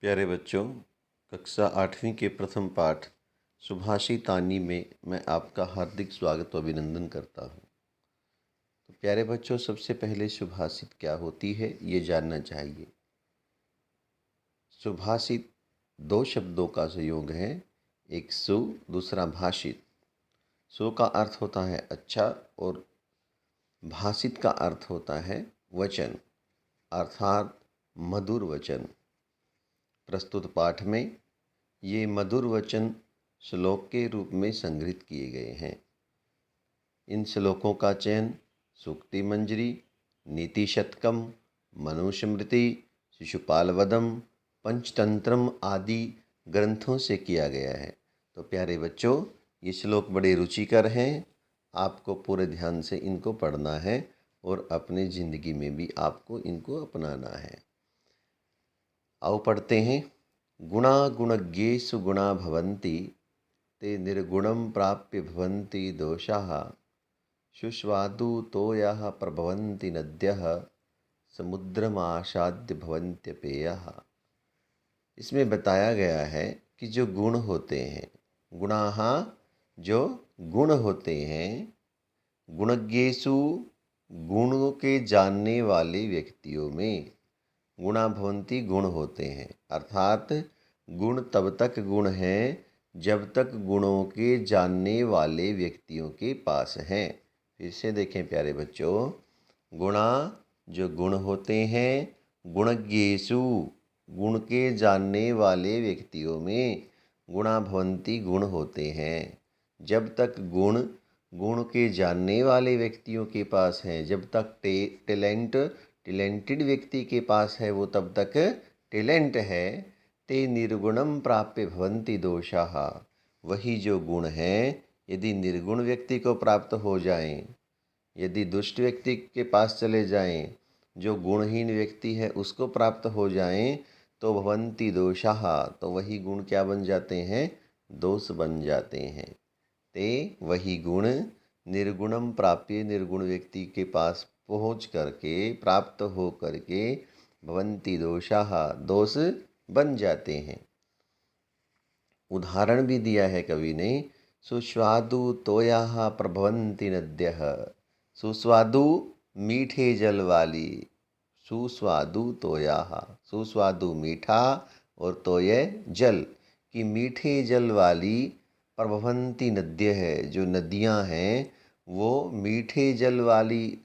प्यारे बच्चों, कक्षा 8वीं के प्रथम पाठ सुभाषितानी में मैं आपका हार्दिक स्वागत और अभिनंदन करता हूँ। तो प्यारे बच्चों, सबसे पहले सुभाषित क्या होती है ये जानना चाहिए। सुभाषित दो शब्दों का संयोग है, एक सु, दूसरा भाषित। सु का अर्थ होता है अच्छा और भाषित का अर्थ होता है वचन, अर्थात मधुर वचन। प्रस्तुत पाठ में ये मधुर वचन श्लोक के रूप में संग्रहित किए गए हैं। इन श्लोकों का चयन सूक्ति मंजरी, नीति शतकम, मनुस्मृति, शिशुपालवधम, पंचतंत्रम आदि ग्रंथों से किया गया है। तो प्यारे बच्चों, ये श्लोक बड़े रुचिकर हैं। आपको पूरे ध्यान से इनको पढ़ना है और अपनी ज़िंदगी में भी आपको इनको अपनाना है। आओ पढ़ते हैं। गुणा गुणज्ञेषु गुणा भवन्ति, ते निर्गुणं प्राप्य भवन्ति दोषाः। शुष्वादु तोयाः प्रभवन्ति नद्यः, समुद्रमाशाद्य भवन्त्यपेयः। इसमें बताया गया है कि जो गुण होते हैं, गुणाः जो गुण होते हैं, गुणज्ञेषु गुणों के जानने वाले व्यक्तियों में, गुणा भवन्ति गुण होते हैं, अर्थात गुण तब तक गुण हैं जब तक गुणों के जानने वाले व्यक्तियों के पास हैं। फिर से देखें प्यारे बच्चों, गुणा जो गुण होते हैं, गुणज्ञेषु गुण के जानने वाले व्यक्तियों में, गुणा भवन्ति गुण होते हैं। जब तक गुण के जानने वाले व्यक्तियों के पास हैं, जब तक टैलेंटेड व्यक्ति के पास है, वो तब तक टैलेंट है। ते निर्गुणम प्राप्य भवन्ति दोषाः। वही जो गुण हैं, यदि निर्गुण व्यक्ति को प्राप्त हो जाएं, यदि दुष्ट व्यक्ति के पास चले जाएं, जो गुणहीन व्यक्ति है उसको प्राप्त हो जाएं, तो भवन्ति दोषाः, तो वही गुण क्या बन जाते हैं? दोष बन जाते हैं। ते वही गुण निर्गुणम प्राप्य, निर्गुण व्यक्ति के पास पहुँच करके, प्राप्त हो करके, भवन्ति दोषाः, दोष बन जाते हैं। उदाहरण भी दिया है कवि ने, सुस्वादु तोयाः प्रभवन्ति नद्यः। सुस्वादु मीठे जल वाली, सुस्वादु तोयाः, सुस्वादु मीठा और तोय जल की मीठे जल वाली, प्रभवन्ति नद्य है जो नदियां हैं वो मीठे जल वाली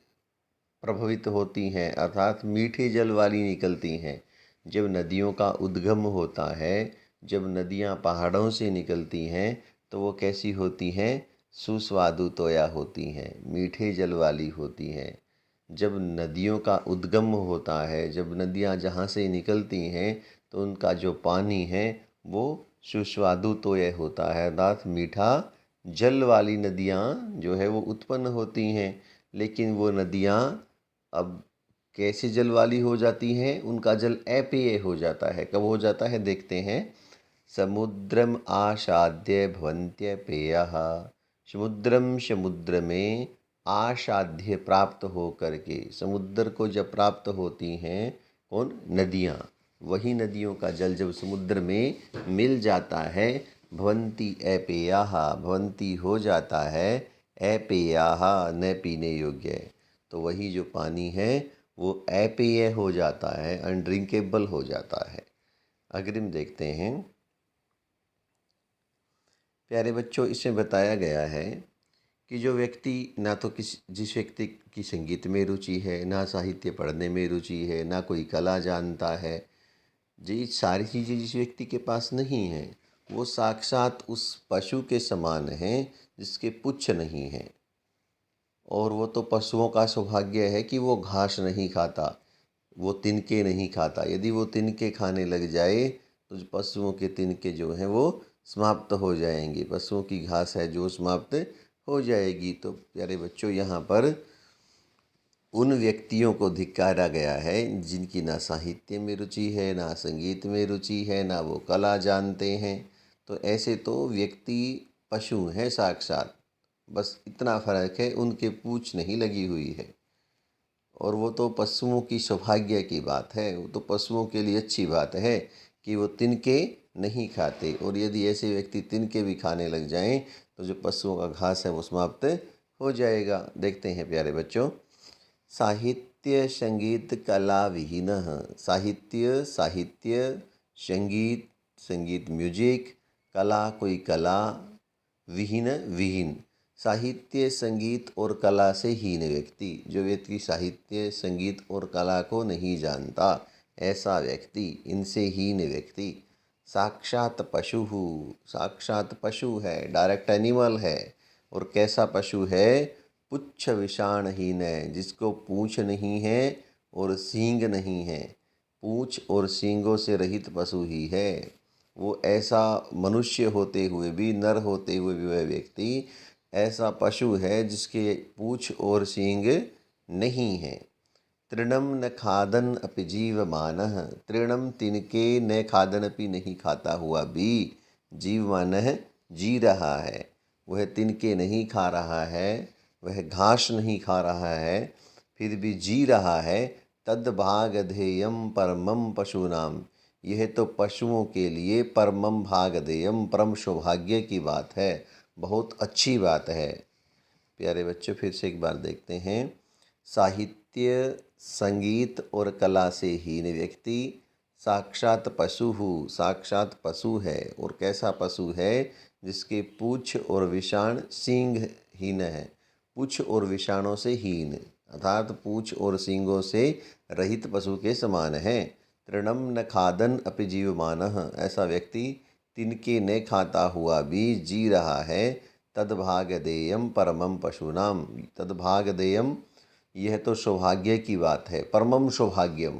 प्रभावित होती हैं, अर्थात मीठे जल वाली निकलती हैं। जब नदियों का उद्गम होता है, जब नदियां पहाड़ों से निकलती हैं, तो वो कैसी होती हैं? सुस्वादु तोया होती हैं, मीठे जल वाली होती हैं। जब नदियों का उद्गम होता है, जब नदियां जहाँ से निकलती हैं, तो उनका जो पानी है वो सुस्वादु तोय होता है, अर्थात मीठा जल वाली नदियाँ जो है वो उत्पन्न होती हैं। लेकिन वो नदियाँ अब कैसे जल वाली हो जाती हैं? उनका जल अपेय हो जाता है। कब हो जाता है? देखते हैं। समुद्रम आशाद्य भवन्त्यपेयः। समुद्रम, समुद्र में, आशाध्य प्राप्त हो करके, समुद्र को जब प्राप्त होती हैं कौन? नदियाँ। वही नदियों का जल जब समुद्र में मिल जाता है, भवन्ति अपेयाः, भवन्ति हो जाता है, अपेयाः न पीने योग्य। तो वही जो पानी है वो अपेय हो जाता है, अनड्रिंकेबल हो जाता है। अग्रिम देखते हैं। प्यारे बच्चों, इसमें बताया गया है कि जो व्यक्ति ना तो जिस व्यक्ति की संगीत में रुचि है, ना साहित्य पढ़ने में रुचि है, ना कोई कला जानता है, जी सारी चीज़ें जिस व्यक्ति के पास नहीं हैं, वो साक्षात उस पशु के समान हैं जिसके पुच्छ नहीं हैं। और वो तो पशुओं का सौभाग्य है कि वो घास नहीं खाता, वो तिनके नहीं खाता। यदि वो तिनके खाने लग जाए तो पशुओं के तिनके जो हैं वो समाप्त हो जाएंगे, पशुओं की घास है जो समाप्त हो जाएगी। तो प्यारे बच्चों, यहाँ पर उन व्यक्तियों को धिक्कारा गया है जिनकी ना साहित्य में रुचि है, ना संगीत में रुचि है, ना वो कला जानते हैं। तो ऐसे तो व्यक्ति पशु हैं साक्षात, बस इतना फ़र्क है उनके पूँछ नहीं लगी हुई है। और वो तो पशुओं की सौभाग्य की बात है, वो तो पशुओं के लिए अच्छी बात है कि वो तिनके नहीं खाते, और यदि ऐसे व्यक्ति तिनके भी खाने लग जाएं तो जो पशुओं का घास है वो समाप्त हो जाएगा। देखते हैं प्यारे बच्चों, साहित्य संगीत कला विहीनः। साहित्य साहित्य, संगीत संगीत म्यूजिक, कला कोई कला, विहीन विहीन। साहित्य संगीत और कला से हीन व्यक्ति, जो व्यक्ति साहित्य संगीत और कला को नहीं जानता, ऐसा व्यक्ति, इनसे हीन व्यक्ति। साक्षात पशु, साक्षात पशु है, डायरेक्ट एनिमल है। और कैसा पशु है? पुच्छ विषाणहीन है, जिसको पूँछ नहीं है और सींग नहीं है। पूँछ और सींगों से रहित पशु ही है वो। ऐसा मनुष्य होते हुए भी, नर होते हुए भी वह व्यक्ति ऐसा पशु है जिसके पूँछ और सींग नहीं है। तृणम न खादन अपि जीवमानः। तृणम तिनके न खादन अपि, नहीं खाता हुआ भी, जीवमानः जी रहा है। वह तिनके नहीं खा रहा है, वह घास नहीं खा रहा है, फिर भी जी रहा है। तद भागधेयम परमम पशूनाम। यह तो पशुओं के लिए परमम भागधेयम, परम सौभाग्य की बात है, बहुत अच्छी बात है। प्यारे बच्चों, फिर से एक बार देखते हैं। साहित्य संगीत और कला से हीन व्यक्ति साक्षात पशु, साक्षात पशु है। और कैसा पशु है? जिसके पूँछ और विषाण सींग हीन है। पूँछ और विषाणों से हीन, अर्थात पूँछ और सींगों से रहित पशु के समान है। तृणम न खादन अपि जीवमानः। ऐसा व्यक्ति तिनके न खाता हुआ भी जी रहा है। तद्भागधेयम परमम पशूनाम। तद्भागधेयम, यह तो सौभाग्य की बात है। परमम सौभाग्यम,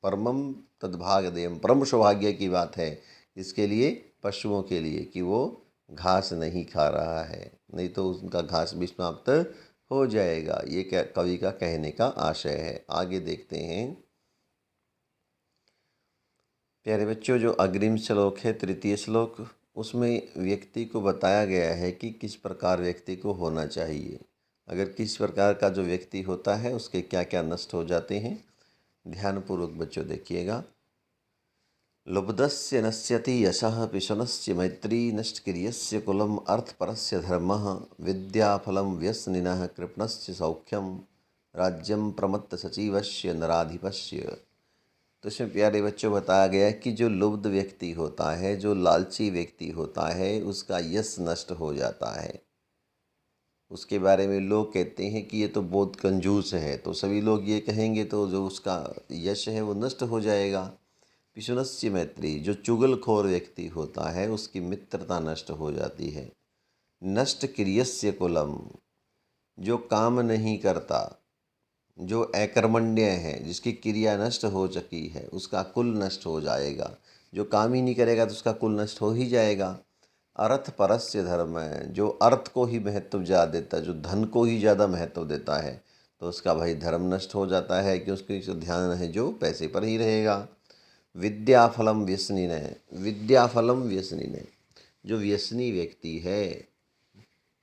परमम तद्भागधेयम, परम सौभाग्य की बात है इसके लिए, पशुओं के लिए, कि वो घास नहीं खा रहा है, नहीं तो उनका घास भी समाप्त हो जाएगा। ये क्या कवि का कहने का आशय है। आगे देखते हैं प्यारे बच्चों, जो अग्रिम श्लोक है, तृतीय श्लोक, उसमें व्यक्ति को बताया गया है कि किस प्रकार व्यक्ति को होना चाहिए। अगर किस प्रकार का जो व्यक्ति होता है उसके क्या क्या नष्ट हो जाते हैं। ध्यानपूर्वक बच्चों देखिएगा। लुब्धस्य नश्यति यशः पिशुनस्य मैत्री, नष्टक्रियस्य कुलम अर्थपरस्य धर्मः, विद्याफलं व्यसनिनः कृपणस्य सौख्यम, राज्यम प्रमत्त सचिवस्य नराधिपस्य। तो इसमें प्यारे बच्चों बताया गया है कि जो लुब्ध व्यक्ति होता है, जो लालची व्यक्ति होता है, उसका यश नष्ट हो जाता है। उसके बारे में लोग कहते हैं कि ये तो बहुत कंजूस है, तो सभी लोग ये कहेंगे तो जो उसका यश है वो नष्ट हो जाएगा। पिशुनस्य मैत्री, जो चुगलखोर व्यक्ति होता है उसकी मित्रता नष्ट हो जाती है। नष्ट क्रियस्य कुलम, जो काम नहीं करता, जो अकर्मण्य है, जिसकी क्रिया नष्ट हो चुकी है, उसका कुल नष्ट हो जाएगा। जो काम ही नहीं करेगा तो उसका कुल नष्ट हो ही जाएगा। अर्थ परस्य धर्म है, जो अर्थ को ही महत्व ज़्यादा देता है, जो धन को ही ज़्यादा महत्व देता है, तो उसका भाई धर्म नष्ट हो जाता है कि उसकी जो ध्यान है जो पैसे पर ही रहेगा। विद्याफलम व्यसनी है, विद्याफलम व्यसनी है, जो व्यसनी व्यक्ति है,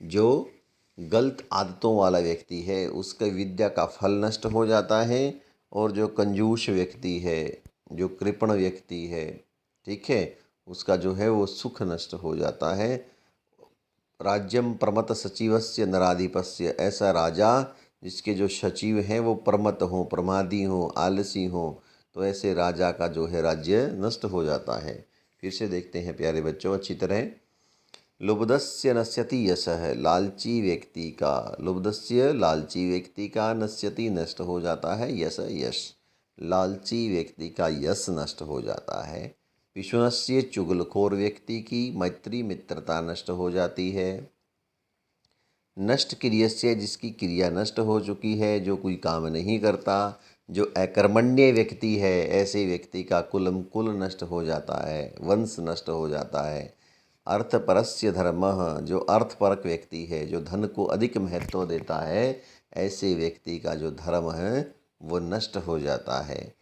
जो गलत आदतों वाला व्यक्ति है, उसका विद्या का फल नष्ट हो जाता है। और जो कंजूस व्यक्ति है, जो कृपण व्यक्ति है, ठीक है, उसका जो है वो सुख नष्ट हो जाता है। राज्यम प्रमत सचिवस्य नराधिपस्य, ऐसा राजा जिसके जो सचिव हैं वो प्रमत हों, प्रमादी हों, आलसी हों, तो ऐसे राजा का जो है राज्य नष्ट हो जाता है। फिर से देखते हैं प्यारे बच्चों अच्छी तरह। लुब्धस्य नश्यति यशः, लालची व्यक्ति का, लुब्धस्य लालची व्यक्ति का, नश्यति नष्ट हो जाता है, यश यश, लालची व्यक्ति का यश नष्ट हो जाता है। पिशुनस्य, चुगलखोर व्यक्ति की मैत्री मित्रता नष्ट हो जाती है। नष्ट क्रियस्य, जिसकी क्रिया नष्ट हो चुकी है, जो कोई काम नहीं करता, जो अकर्मण्य व्यक्ति है, ऐसे व्यक्ति का कुल नष्ट हो जाता है, वंश नष्ट हो जाता है। अर्थपरस्य धर्मः, जो अर्थपरक व्यक्ति है, जो धन को अधिक महत्व देता है, ऐसे व्यक्ति का जो धर्म है वो नष्ट हो जाता है।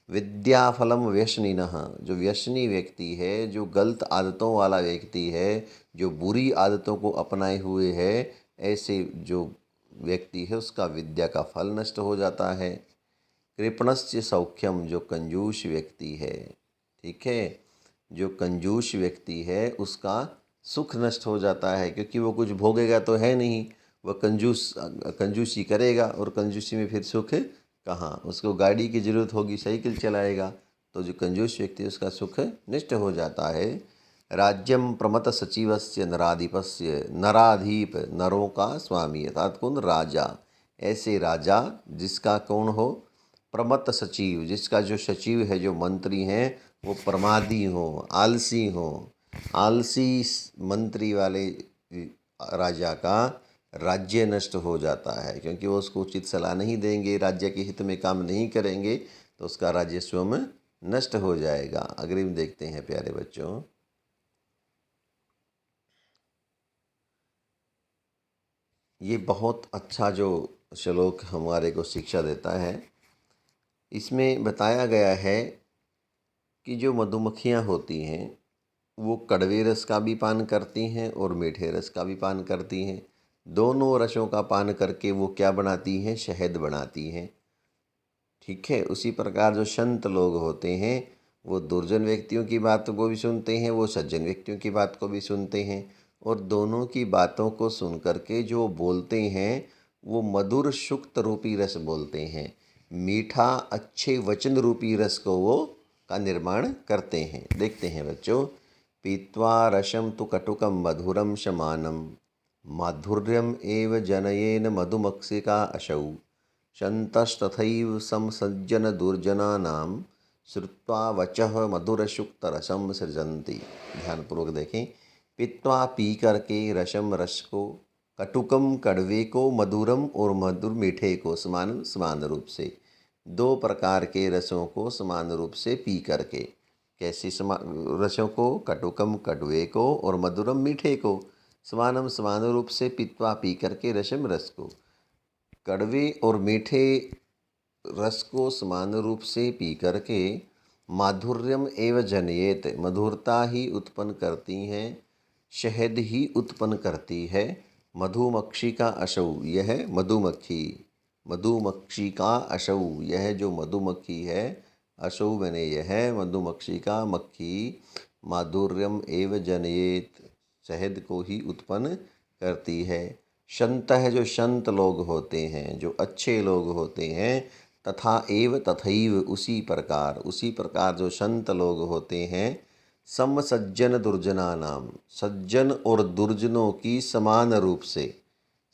विद्याफलम व्यसनिनः, जो व्यसनी व्यक्ति है, जो गलत आदतों वाला व्यक्ति है, जो बुरी आदतों को अपनाए हुए है, ऐसे जो व्यक्ति है उसका विद्या का फल नष्ट हो जाता है। कृपणस्य सौख्यम, जो कंजूस व्यक्ति है, ठीक है, जो कंजूस व्यक्ति है उसका सुख नष्ट हो जाता है, क्योंकि वो कुछ भोगेगा तो है नहीं, वह कंजूसी करेगा और कंजूसी में फिर सुख कहाँ। उसको गाड़ी की ज़रूरत होगी, साइकिल चलाएगा, तो जो कंजूस व्यक्ति है उसका सुख नष्ट हो जाता है। राज्यम प्रमथ सचिवस्य नराधिपस्य, नराधीप नरों का स्वामी, अर्थात कौन? राजा। ऐसे राजा जिसका कौन हो? प्रमथ सचिव, जिसका जो सचिव है, जो मंत्री हैं, वो प्रमादी हो, आलसी हो। आलसी मंत्री वाले राजा का राज्य नष्ट हो जाता है, क्योंकि वो उसको उचित सलाह नहीं देंगे, राज्य के हित में काम नहीं करेंगे, तो उसका राज्य स्वयं नष्ट हो जाएगा। अग्रिम देखते हैं प्यारे बच्चों। ये बहुत अच्छा जो श्लोक हमारे को शिक्षा देता है। इसमें बताया गया है कि जो मधुमक्खियाँ होती हैं वो कड़वे रस का भी पान करती हैं और मीठे रस का भी पान करती हैं। दोनों रसों का पान करके वो क्या बनाती हैं? शहद बनाती हैं। ठीक है। उसी प्रकार जो संत लोग होते हैं वो दुर्जन व्यक्तियों की बात को भी सुनते हैं, वो सज्जन व्यक्तियों की बात को भी सुनते हैं, और दोनों की बातों को सुन करके जो बोलते हैं वो मधुर सुक्त रूपी रस बोलते हैं। मीठा अच्छे वचन रूपी रस को वो का निर्माण करते हैं। देखते हैं बच्चों। पीत्वा रसम तु कटुकम मधुरम शमानम, माधुर्यम एव जनयेन मधुमक्षिका अशौ, शन्तस्तथैव समसज्जनदुर्जनानां श्रुत्वा वचः मधुरसुक्तरसं सृजन्ति। ध्यानपूर्वक देखें। पीत्वा पी करके, रसम रस को, कटुकम कड़वे को, मधुरम और मधुर मीठे को, समान समान रूप से, दो प्रकार के रसों को समान रूप से पी करके। कैसे समान रसों को? कटुकम कड़वे को और मधुरम मीठे को समानम समान रूप से पीत्वा पी करके, रसम रस को, कड़वे और मीठे रस को समान रूप से पी करके, माधुर्यम एव जनयेत, मधुरता ही उत्पन्न करती हैं, शहद ही उत्पन्न करती है। मधुमक्षी का अशौ, यह मधुमक्खी, मधुमक्षी का अशौ, यह जो मधुमक्खी है, अशौ मैंने यह मधुमक्षी का मक्खी, माधुर्यम एव जनयेत, शहद को ही उत्पन्न करती है। संत है, जो संत लोग होते हैं, जो अच्छे लोग होते हैं, तथा एव तथैव, उसी प्रकार जो संत लोग होते हैं, सम सज्जन दुर्जना नाम, सज्जन और दुर्जनों की समान रूप से,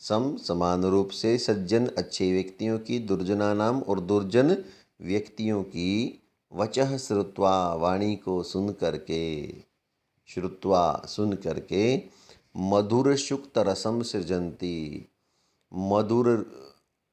समान रूप से सज्जन अच्छे व्यक्तियों की, दुर्जना नाम और दुर्जन व्यक्तियों की, वचः श्रुत्वा, वाणी को सुन करके, श्रुत्वा सुन करके, मधुर सुक्त रसम सृजंती, मधुर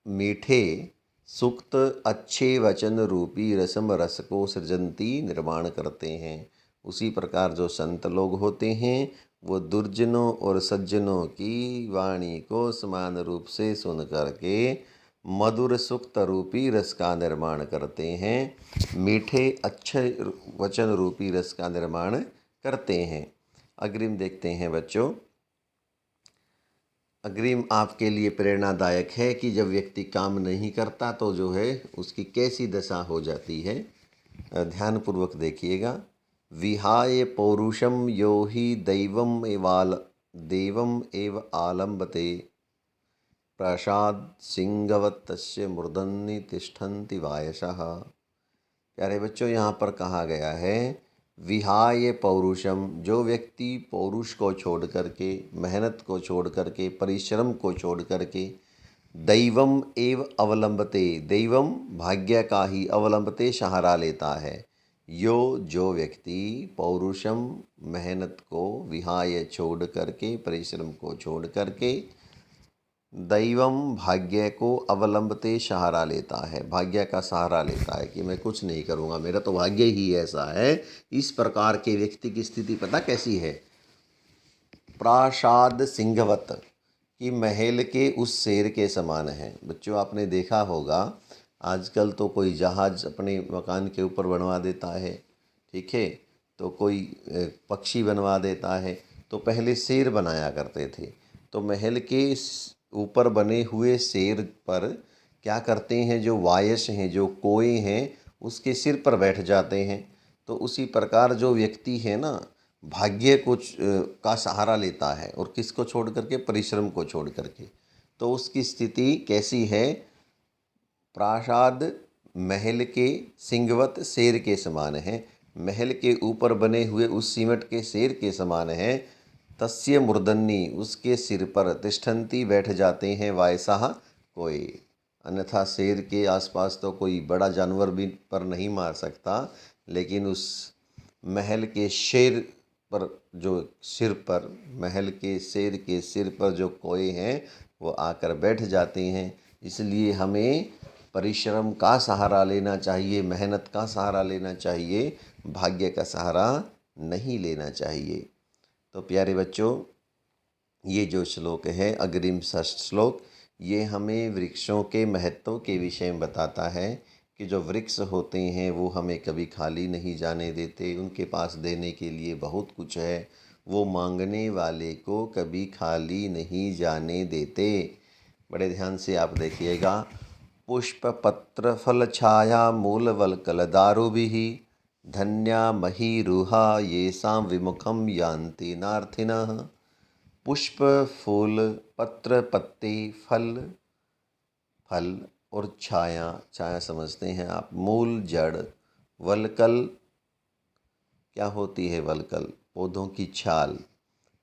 मीठे सुक्त अच्छे वचन रूपी रसम रस को सृजंती निर्माण करते हैं। उसी प्रकार जो संत लोग होते हैं वो दुर्जनों और सज्जनों की वाणी को समान रूप से सुन करके मधुर सुक्त रूपी रस का निर्माण करते हैं, मीठे अच्छे वचन रूपी रस का निर्माण करते हैं। अग्रिम देखते हैं बच्चों। अग्रिम आपके लिए प्रेरणादायक है कि जब व्यक्ति काम नहीं करता तो जो है उसकी कैसी दशा हो जाती है। ध्यानपूर्वक देखिएगा। विहाय पौरुषम यो हि देवम एव आलम्बते, प्रसाद सिंहवत् तस्य मूर्धन्य तिष्ठन्ति वायसः। प्यारे बच्चों, यहाँ पर कहा गया है विहाय पौरुषम, जो व्यक्ति पौरुष को छोड़ करके, मेहनत को छोड़ करके, परिश्रम को छोड़ करके, दैवम एव अवलंबते, दैवम भाग्य का ही, अवलंबते सहारा लेता है, जो व्यक्ति पौरुषम मेहनत को, विहाय छोड़ करके, परिश्रम को छोड़ करके, दैवम भाग्य को अवलंबते सहारा लेता है, भाग्य का सहारा लेता है कि मैं कुछ नहीं करूँगा, मेरा तो भाग्य ही ऐसा है। इस प्रकार के व्यक्ति की स्थिति पता कैसी है? प्रासाद सिंहवत, कि महल के उस शेर के समान है। बच्चों, आपने देखा होगा आजकल तो कोई जहाज अपने मकान के ऊपर बनवा देता है, ठीक है, तो कोई पक्षी बनवा देता है। तो पहले शेर बनाया करते थे, तो महल के ऊपर बने हुए शेर पर क्या करते हैं, जो वायस हैं, जो कोए हैं, उसके सिर पर बैठ जाते हैं। तो उसी प्रकार जो व्यक्ति है ना, भाग्य को का सहारा लेता है, और किसको छोड़ करके? परिश्रम को छोड़ करके। तो उसकी स्थिति कैसी है? प्रासाद महल के सिंहवत शेर के समान है। महल के ऊपर बने हुए उस सिमट के शेर के समान है। तस्य मूर्धन्यी, उसके सिर पर तिष्ठन्ति, बैठ जाते हैं, वायसाह, कोय। अन्यथा शेर के आसपास तो कोई बड़ा जानवर भी पर नहीं मार सकता, लेकिन उस महल के शेर पर जो सिर पर, महल के शेर के सिर पर जो कोए हैं वो आकर बैठ जाते हैं। इसलिए हमें परिश्रम का सहारा लेना चाहिए, मेहनत का सहारा लेना चाहिए, भाग्य का सहारा नहीं लेना चाहिए। तो प्यारे बच्चों, ये जो श्लोक है, अग्रिम षष्ठ श्लोक, ये हमें वृक्षों के महत्व के विषय में बताता है कि जो वृक्ष होते हैं वो हमें कभी खाली नहीं जाने देते। उनके पास देने के लिए बहुत कुछ है, वो मांगने वाले को कभी खाली नहीं जाने देते। बड़े ध्यान से आप देखिएगा। पुष्प पत्र फल छाया मूल वल्कल दारुभिः धन्या महीरुहा येषां विमुखं यान्ति नार्थिनः। पुष्प, फूल, पत्र, पत्ते, फल, फल और छाया, छाया समझते हैं आप, मूल, जड़, वल्कल, क्या होती है वल्कल? पौधों की छाल,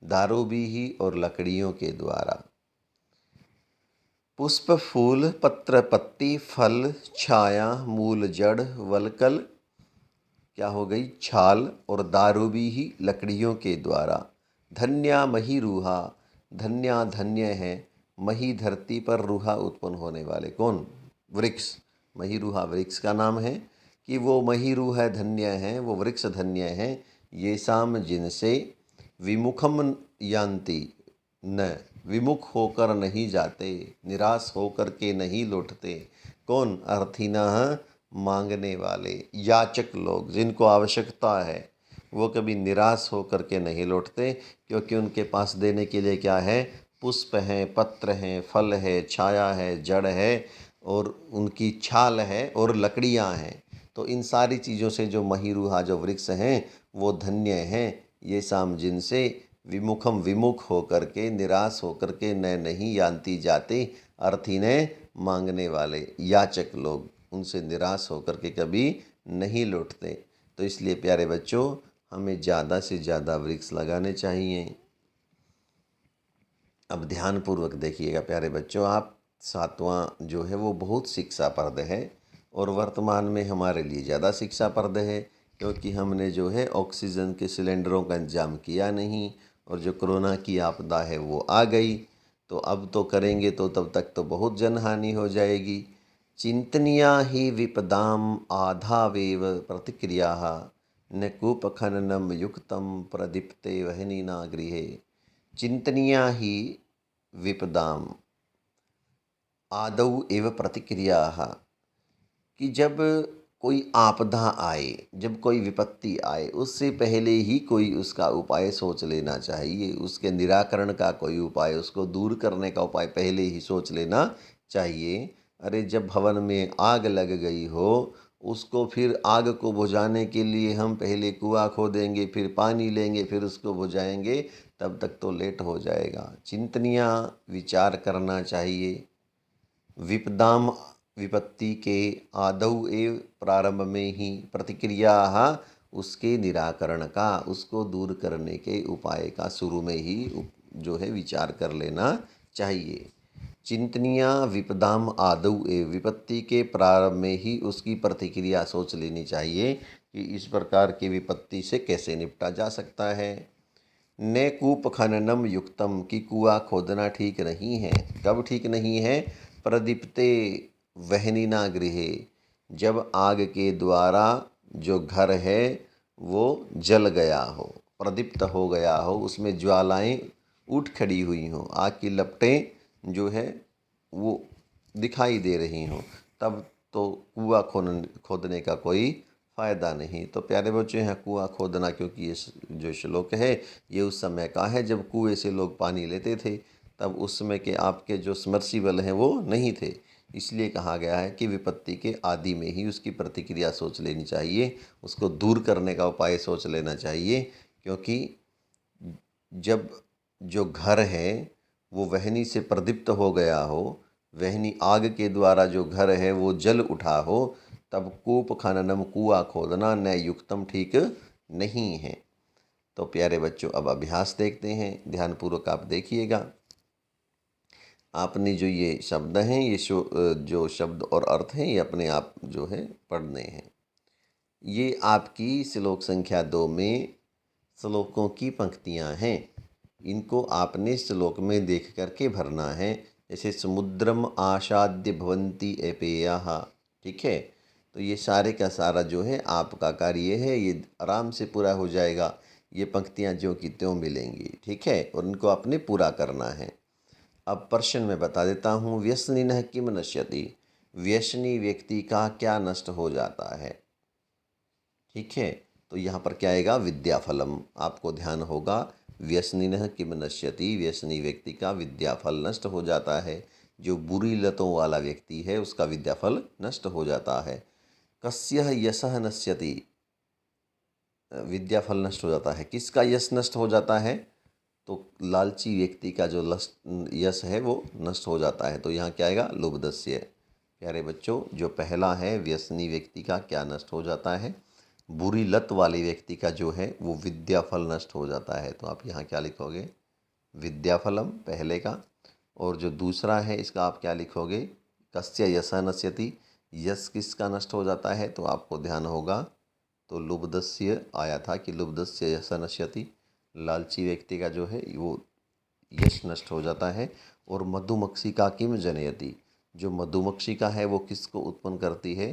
दारुभिः और लकड़ियों के द्वारा। पुष्प, फूल, पत्र, पत्ती, फल, छाया, मूल, जड़, वल्कल, क्या हो गई? छाल, और दारुभिः, लकड़ियों के द्वारा। धन्या मही रूहा, धन्या धन्य है, मही धरती पर, रूहा उत्पन्न होने वाले। कौन? वृक्ष। मही रूहा वृक्ष का नाम है कि वो मही रूह धन्य है, वो वृक्ष धन्य है। ये शाम, जिनसे विमुखम यान्ति, न, विमुख होकर नहीं जाते, निराश होकर के नहीं लौटते। कौन? अर्थिनः, मांगने वाले, याचक लोग, जिनको आवश्यकता है, वो कभी निराश होकर के नहीं लौटते, क्योंकि उनके पास देने के लिए क्या है? पुष्प हैं, पत्र हैं, फल है, छाया है, जड़ है, और उनकी छाल है, और लकड़ियां हैं। तो इन सारी चीज़ों से जो महीरुहा, जो वृक्ष हैं, वो धन्य हैं। ये शाम, जिनसे विमुखम, विमुख होकर के, निराश होकर के न नहीं यान्ति जाते, अर्थी ने मांगने वाले, याचक लोग, उनसे निराश होकर के कभी नहीं लौटते। तो इसलिए प्यारे बच्चों, हमें ज़्यादा से ज़्यादा वृक्ष लगाने चाहिए। अब ध्यानपूर्वक देखिएगा प्यारे बच्चों, आप 7वां जो है वो बहुत शिक्षाप्रद है, और वर्तमान में हमारे लिए ज़्यादा शिक्षाप्रद है, क्योंकि हमने जो है ऑक्सीजन के सिलेंडरों का इंतजाम किया नहीं, और जो कोरोना की आपदा है वो आ गई। तो अब तो करेंगे तो तब तक तो बहुत जनहानि हो जाएगी। चिंतनीया ही विपदाम आधावेव प्रतिक्रिया न कूपखननम युक्तम प्रदीप्ते वहनीना गृहे। चिंतनीया ही विपदाम आदौ एव प्रतिक्रिया, कि जब कोई आपदा आए, जब कोई विपत्ति आए, उससे पहले ही कोई उसका उपाय सोच लेना चाहिए। उसके निराकरण का कोई उपाय, उसको दूर करने का उपाय पहले ही सोच लेना चाहिए। अरे जब भवन में आग लग गई हो, उसको फिर आग को बुझाने के लिए हम पहले कुआं खोदेंगे, फिर पानी लेंगे, फिर उसको बुझाएंगे, तब तक तो लेट हो जाएगा। चिंतनिया, विचार करना चाहिए। विपदाम, विपत्ति के, आदौ एव, प्रारंभ में ही, प्रतिक्रिया, उसके निराकरण का, उसको दूर करने के उपाय का शुरू में ही जो है विचार कर लेना चाहिए। चिंतनिया विपदाम आदौ एव, विपत्ति के प्रारंभ में ही उसकी प्रतिक्रिया सोच लेनी चाहिए कि इस प्रकार की विपत्ति से कैसे निपटा जा सकता है। न कूप खननम युक्तम, की कुआं खोदना ठीक नहीं है। कब ठीक नहीं है? प्रदीप्ते वहनीना गृहे, जब आग के द्वारा जो घर है वो जल गया हो, प्रदीप्त हो गया हो, उसमें ज्वालाएं उठ खड़ी हुई हों, आग की लपटें जो है वो दिखाई दे रही हों, तब तो कुआं खोदने का कोई फ़ायदा नहीं। तो प्यारे बच्चों, यहाँ कुआं खोदना, क्योंकि ये जो श्लोक है ये उस समय का है जब कुएं से लोग पानी लेते थे, तब उस समय के आपके जो समर्सिबल हैं वो नहीं थे। इसलिए कहा गया है कि विपत्ति के आदि में ही उसकी प्रतिक्रिया सोच लेनी चाहिए, उसको दूर करने का उपाय सोच लेना चाहिए। क्योंकि जब जो घर है वो वहनी से प्रदीप्त हो गया हो, वहनी आग के द्वारा जो घर है वो जल उठा हो, तब कूप खननम, कुआं खोदना न युक्तम, ठीक नहीं है। तो प्यारे बच्चों, अब अभ्यास देखते हैं, ध्यानपूर्वक आप देखिएगा। आपने जो ये शब्द हैं, ये जो शब्द और अर्थ हैं, ये अपने आप जो है पढ़ने हैं। ये आपकी श्लोक संख्या 2 में श्लोकों की पंक्तियां हैं। इनको आपने श्लोक में देख करके भरना है। जैसे समुद्रम आशाद्य भवन्ति एपेयाः, ठीक है। तो ये सारे का सारा जो है आपका कार्य है, ये आराम से पूरा हो जाएगा। ये पंक्तियां ज्यों की त्यों मिलेंगी, ठीक है, और इनको आपने पूरा करना है। अब प्रश्न में बता देता हूँ। व्यसनिनः किम नश्यति, व्यसनी व्यक्ति का क्या नष्ट हो जाता है, ठीक है। तो यहाँ पर क्या आएगा, विद्याफलम। आपको ध्यान होगा, व्यसनिनः किम नश्यति, व्यसनी व्यक्ति का विद्याफल नष्ट हो जाता है। जो बुरी लतों वाला व्यक्ति है उसका विद्याफल नष्ट हो जाता है। कस्यः यशः नश्यति, विद्याफल नष्ट हो जाता है। किसका यश नष्ट हो जाता है, तो लालची व्यक्ति का जो यश है वो नष्ट हो जाता है। तो यहाँ क्या आएगा, लुब्धस्य। प्यारे बच्चों, जो पहला है व्यसनी व्यक्ति का क्या नष्ट हो जाता है, बुरी लत वाले व्यक्ति का जो है वो विद्याफल नष्ट हो जाता है। तो आप यहाँ क्या लिखोगे, विद्याफलम पहले का। और जो दूसरा है इसका आप क्या लिखोगे, कस्य यशः नश्यति, यश किसका नष्ट हो जाता है, तो आपको ध्यान होगा, तो लुब्धस्य आया था कि लुब्धस्य यशः नश्यति, लालची व्यक्ति का जो है वो यश नष्ट हो जाता है। और मधुमक्षी का किम जनयति, जो मधुमक्षी का है वो किसको उत्पन्न करती है,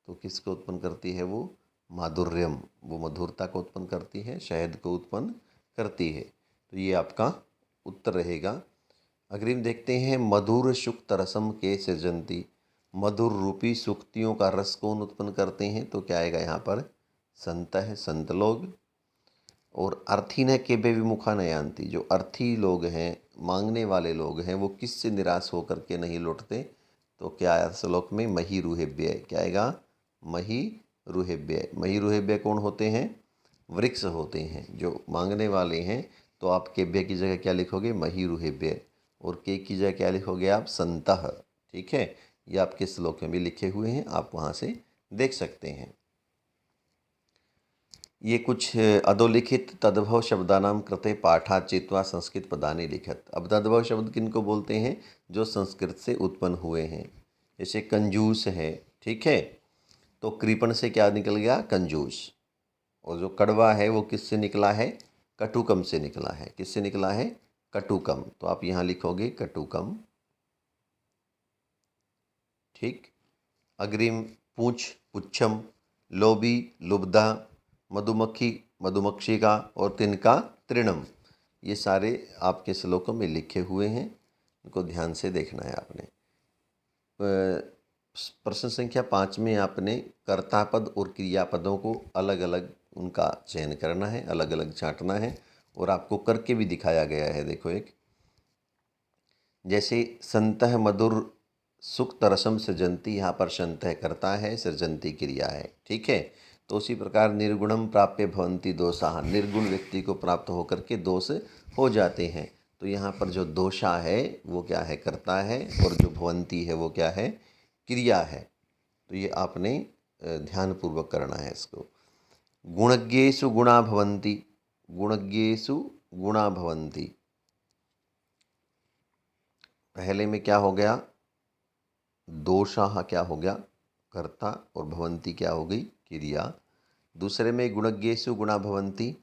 तो किसको उत्पन्न करती है, वो माधुर्यम, वो मधुरता को उत्पन्न करती है, शहद को उत्पन्न करती है। तो ये आपका उत्तर रहेगा। अग्रिम देखते हैं। मधुर सुक्त रसम के सृजंती, मधुर रूपी सुक्तियों का रस कौन उत्पन्न करते हैं, तो क्या आएगा यहाँ पर, संत है, संत लोग। और अर्थी न केबे विमुखा नयांती, जो अर्थी लोग हैं, मांगने वाले लोग हैं, वो किससे निराश होकर के नहीं लौटते, तो क्या आया श्लोक में, मही रुहेभ्य। क्या आएगा, मही रुहेभ्य। मही रुहेभ्य कौन होते हैं, वृक्ष होते हैं जो मांगने वाले हैं। तो आप केभ्य की जगह क्या लिखोगे, मही रुहेभ्य। और के की जगह क्या लिखोगे आप, संतः, ठीक है। ये आपके श्लोक में भी लिखे हुए हैं, आप वहाँ से देख सकते हैं। ये कुछ अधोलिखित तद्भव शब्दानाम कृते पाठा चेत्वा संस्कृत पदानि लिखत। अब तद्भव शब्द किनको बोलते हैं, जो संस्कृत से उत्पन्न हुए हैं। जैसे कंजूस है, ठीक है, तो कृपण से क्या निकल गया, कंजूस। और जो कड़वा है वो किससे निकला है, कटुकम से निकला है। किससे निकला है, कटुकम। तो आप यहाँ लिखोगे कटुकम, ठीक। अग्रिम पूछ, पुच्छम, लोभी, लुब्धा, मधुमक्खी, मधुमक्षिका, और तिनका, तृणम। ये सारे आपके श्लोकों में लिखे हुए हैं, इनको ध्यान से देखना है आपने। प्रश्न संख्या 5 में आपने कर्तापद और क्रियापदों को अलग अलग उनका चयन करना है, अलग अलग छांटना है, और आपको करके भी दिखाया गया है। देखो, एक जैसे संतः मधुर सुक्त रसम सृजंती, यहाँ पर संतः करता है, सृजंती क्रिया है, ठीक है। तो उसी प्रकार निर्गुणम प्राप्य भवन्ति दोषाः, निर्गुण व्यक्ति को प्राप्त होकर के दोष हो जाते हैं। तो यहाँ पर जो दोषा है वो क्या है, करता है, और जो भवन्ति है वो क्या है, क्रिया है। तो ये आपने ध्यानपूर्वक करना है इसको। गुणज्ञेषु गुणा भवन्ति, गुणज्ञेषु गुणा भवन्ति, पहले में क्या हो गया, दोषाः क्या हो गया, कर्ता, और भवन्ति क्या हो गई, क्रिया। दूसरे में गुणज्ञेषु गुणा भवन्ति,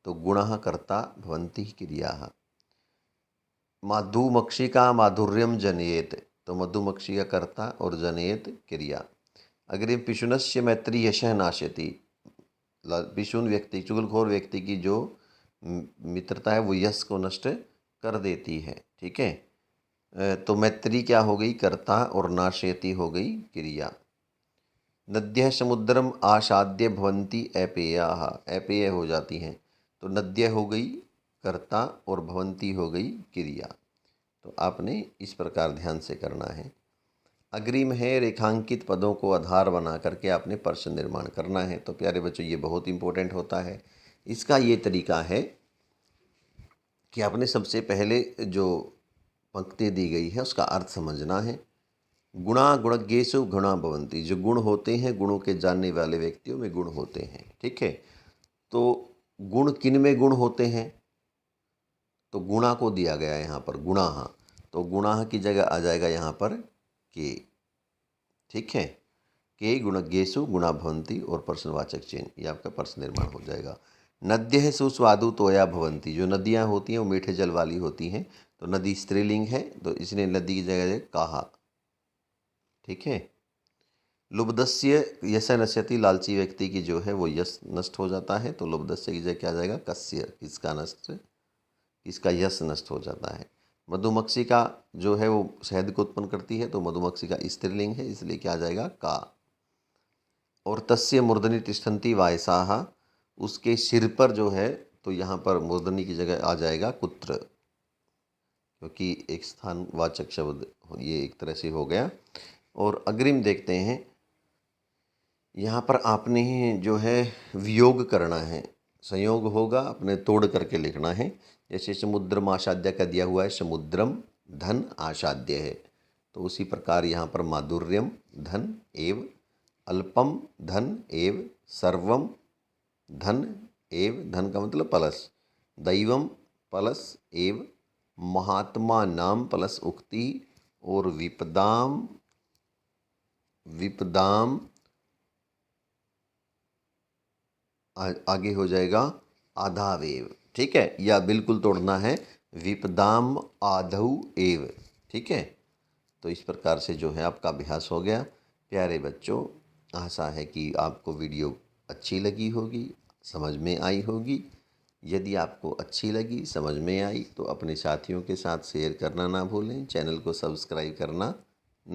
तो गुणः कर्ता, भवन्ति क्रियाः। मधुमक्षिका माधुर्यम जनयेत, तो मधुमक्षी का कर्ता और जनयेत क्रिया। अग्रिम पिशुनस्य मैत्री यशः नाशयति, पिशुन व्यक्ति, चुगलखोर व्यक्ति की जो मित्रता है वो यश को नष्ट कर देती है, ठीक है। तो मैत्री क्या हो गई, कर्ता, और नाशयति हो गई क्रिया। नद्यः समुद्रम आसाद्य भवन्ति अपेयाः, अपेय हो जाती हैं। तो नद्य हो गई कर्ता और भवन्ति हो गई क्रिया। तो आपने इस प्रकार ध्यान से करना है। अग्रिम है रेखांकित पदों को आधार बना करके आपने प्रश्न निर्माण करना है। तो प्यारे बच्चों, ये बहुत इंपॉर्टेंट होता है। इसका ये तरीका है कि आपने सबसे पहले जो पंक्ति दी गई है उसका अर्थ समझना है। गुणा गुणज्ञेषु गुणा भवन्ति, जो गुण होते हैं, गुणों के जानने वाले व्यक्तियों में गुण होते हैं। ठीक है, तो गुण किन में गुण होते हैं? तो गुणा को दिया गया है यहाँ पर गुणाः, तो गुणाः की जगह आ जाएगा यहाँ पर के। ठीक है, के गुणज्ञेषु गुणा भवन्ति और प्रश्नवाचक चिन्ह, ये आपका प्रश्न निर्माण हो जाएगा। नद्यः सुस्वादु तोया भवन्ति, जो नदियाँ होती हैं वो मीठे जल वाली होती हैं। तो नदी स्त्रीलिंग है, तो इसने नदी की जगह कहा। ठीक है, लुब्धस्य यश नश्यति, लालची व्यक्ति की जो है वो यश नष्ट हो जाता है। तो लुब्धस्य की जगह क्या आ जाएगा? कस्य, किसका नष्ट, किसका यश नष्ट हो जाता है। मधुमक्खी का जो है वो शहद को उत्पन्न करती है, तो मधुमक्खी का स्त्रीलिंग है, इसलिए क्या आ जाएगा? का। और तस्य मूर्धनि तिष्ठन्ति वायसाः, उसके सिर पर जो है, तो यहाँ पर मूर्धनि की जगह आ जाएगा कुत्र, क्योंकि एक स्थानवाचक शब्द ये एक तरह से हो गया। और अग्रिम देखते हैं, यहाँ पर आपने जो है वियोग करना है, संयोग होगा, अपने तोड़ करके लिखना है। जैसे समुद्रम आसाद्य का दिया हुआ है, समुद्रम धन आसाद्य है, तो उसी प्रकार यहाँ पर माधुर्यम धन एव, अल्पम धन एव, सर्वम धन एव, धन का मतलब प्लस, दैवम प्लस एव, महात्मा नाम प्लस उक्ति, और विपदाम, विपदाम आगे हो जाएगा आधावेव। ठीक है, या बिल्कुल तोड़ना है, विपदाम आधौ एव। ठीक है, तो इस प्रकार से जो है आपका अभ्यास हो गया। प्यारे बच्चों, आशा है कि आपको वीडियो अच्छी लगी होगी, समझ में आई होगी। यदि आपको अच्छी लगी, समझ में आई, तो अपने साथियों के साथ शेयर करना ना भूलें, चैनल को सब्सक्राइब करना